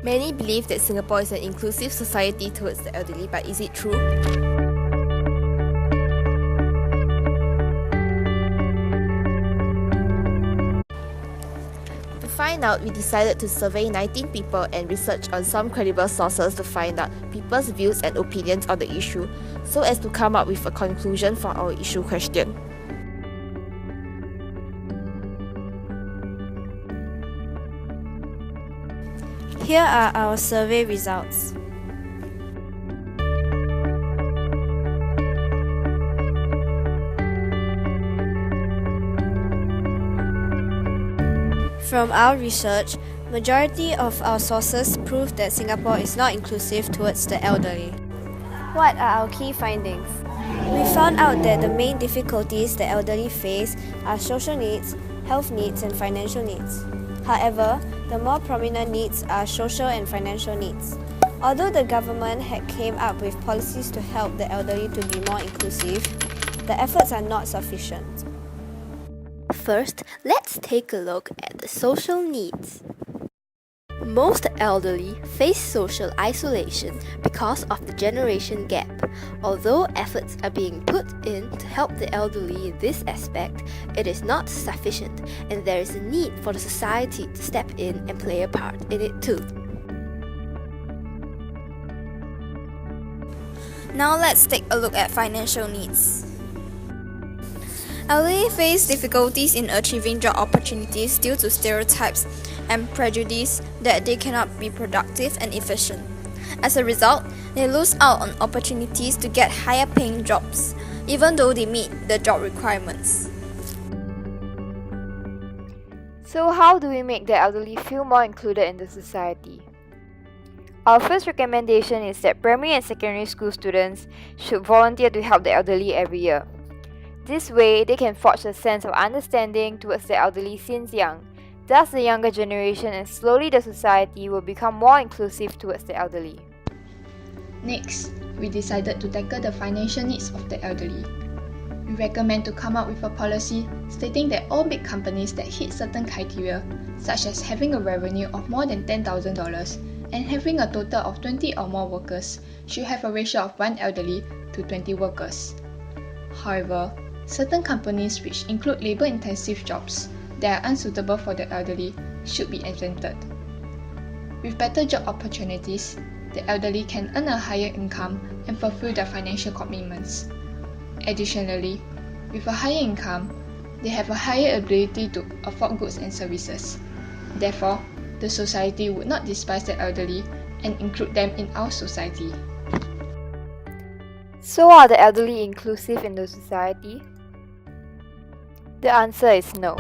Many believe that Singapore is an inclusive society towards the elderly, but is it true? To find out, we decided to survey 19 people and research on some credible sources to find out people's views and opinions on the issue, so as to come up with a conclusion for our issue question. Here are our survey results. From our research, majority of our sources prove that Singapore is not inclusive towards the elderly. What are our key findings? We found out that the main difficulties the elderly face are social needs, health needs, and financial needs. However, the more prominent needs are social and financial needs. Although the government had came up with policies to help the elderly to be more inclusive, the efforts are not sufficient. First, let's take a look at the social needs. Most elderly face social isolation because of the generation gap. Although efforts are being put in to help the elderly in this aspect, it is not sufficient, and there is a need for the society to step in and play a part in it too. Now let's take a look at financial needs. Elderly face difficulties in achieving job opportunities due to stereotypes and prejudice that they cannot be productive and efficient. As a result, they lose out on opportunities to get higher paying jobs, even though they meet the job requirements. So how do we make the elderly feel more included in the society? Our first recommendation is that primary and secondary school students should volunteer to help the elderly every year. This way, they can forge a sense of understanding towards the elderly since young. Thus, the younger generation and slowly the society will become more inclusive towards the elderly. Next, we decided to tackle the financial needs of the elderly. We recommend to come up with a policy stating that all big companies that hit certain criteria, such as having a revenue of more than $10,000 and having a total of 20 or more workers, should have a ratio of 1 elderly to 20 workers. However, certain companies which include labor-intensive jobs that are unsuitable for the elderly should be exempted. With better job opportunities, the elderly can earn a higher income and fulfill their financial commitments. Additionally, with a higher income, they have a higher ability to afford goods and services. Therefore, the society would not despise the elderly and include them in our society. So are the elderly inclusive in the society? The answer is no.